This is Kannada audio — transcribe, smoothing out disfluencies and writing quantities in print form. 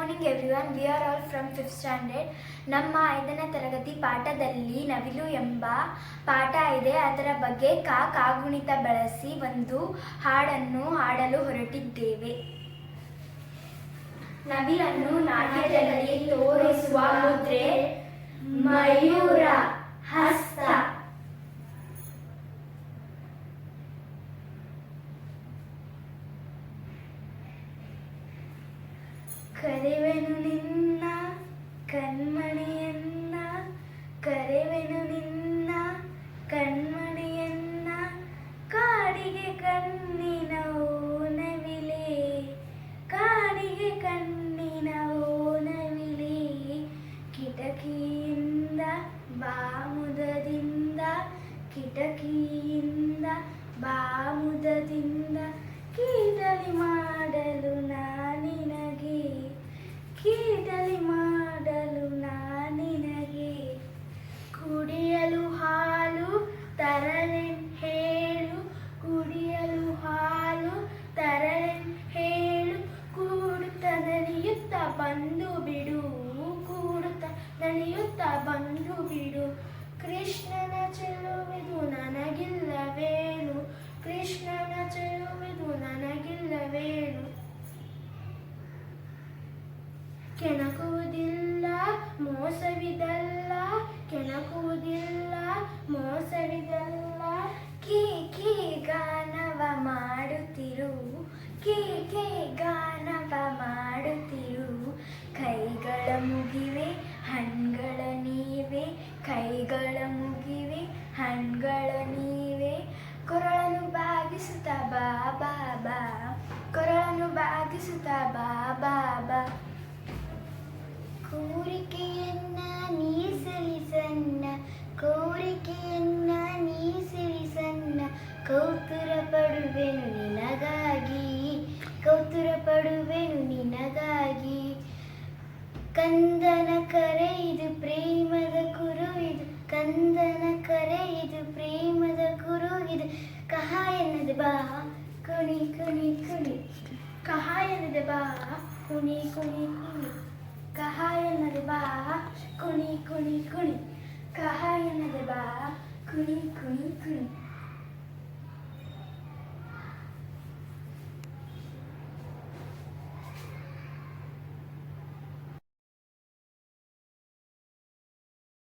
Morning everyone. We are all from 5th standard. ನಮ್ಮ 5ನೇ ತರಗತಿ ಪಾಠದಲ್ಲಿ ನವಿಲು ಎಂಬ ಪಾಠ ಇದೆ. ಅದರ ಬಗ್ಗೆ ಕಾಗುಣಿತ ಬಳಸಿ ಒಂದು ಹಾಡನ್ನು ಹಾಡಲು ಹೊರಟಿದ್ದೇವೆ. ನವಿಲನ್ನು ನಾಟ್ಯದಲ್ಲಿ ತೋರಿಸುವ ಮುದ್ರೆ ಮಯೂರ ಹಸ್ತ. ಕರೆವೆನು ನಿನ್ನ ಕಣ್ಮಣಿಯನ್ನ, ಕರೆವೆನು ನಿನ್ನ ಕಣ್ಮಣಿಯನ್ನ, ಕಾಡಿಗೆ ಕಣ್ಣಿನ ಓನವಿಲೆ, ಕಾಡಿಗೆ ಕಣ್ಣಿನ ಓನವಿಲೆ, ಕಿಟಕಿಯಿಂದ ಬಾಮುದದಿಂದ, ಕಿಟಕಿಯಿಂದ ಬಾಮುದದಿಂದ, ಕೀಟಲಿ ಮಾಡಲು ನಾನಿನಗೆ, ಕೀಟಲಿ ಮಾಡಲು ನಾನಿನಗೆ, ಕುಡಿಯಲು ಹಾಲು ತರಲೆನ್ ಹೇಳು, ಕುಡಿಯಲು ಹಾಲು ತರಲೆನ್ ಹೇಳು, ಕೂಡುತ್ತ ನಲಿಯುತ್ತ ಬಂದು ಬಿಡು, ಕೂಡುತ್ತ ನಲಿಯುತ್ತ ಬಂದು ಬಿಡು, ಕೃಷ್ಣನ ಚೆಲುವಿದು ನನಗಿಲ್ಲವೇನು, ಕೃಷ್ಣನ ಚೆಲುವಿದು ನನಗಿಲ್ಲವೇನು, ಕೆಣಕುವುದಿಲ್ಲ ಮೋಸವಿದಲ್ಲ, ಕೆಣಕುವುದಿಲ್ಲ ಮೋಸವಿದಲ್ಲ, ಕೀ ಕೀ ಗಾನವ ಮಾಡುತ್ತಿರು, ಕೀ ಕೀ ಗಾನವ ಮಾಡುತ್ತಿರು, ಕೈಗಳ ಮುಗಿವೆ ಹಣ್ಗಳ ನೀವೆ, ಕೈಗಳ ಮುಗಿವೆ ಹಣ್ಗಳ ನೀವೆ, ಕೊರಳನ್ನು ಬಾಗಿಸುತ್ತ ಬಾ ಬಾ ಬಾ, ಕೊರಳನ್ನು ಬಾಗಿಸುತ್ತ ಬಾ ಬಾ ಬಾ, ಕೋರಿಕೆಯನ್ನ ನೀ ಸಲ್ಲಿಸನ್ನ, ಕೋರಿಕೆಯನ್ನ ನೀ ಸಲ್ಲಿಸನ್ನ, ಕೌತುರ ಪಡುವೆನು ನಿನಗಾಗಿ, ಕೌತುರ ಪಡುವೆನು ನಿನಗಾಗಿ, ಕಂದನ ಕರೆ ಇದು ಪ್ರೇಮದ ಕುರು ಇದು, ಕಂದನ ಕರೆ ಇದು ಪ್ರೇಮದ ಕುರು ಇದು, ಕಹ ಎನ್ನದೆ ಬಾ ಕುಣಿ ಕುಣಿ ಕುಣಿ, ಕಹ ಎನ್ನದೆ ಬಾ ಕುಣಿ ಕುಣಿ ಕುಣಿ, ಕಹ ಎನ್ನದೆ ಬಾ ಕುಣಿ ಕುಣಿ ಕುಣಿ, ಕಹ ಎನ್ನದೆ ಬಾ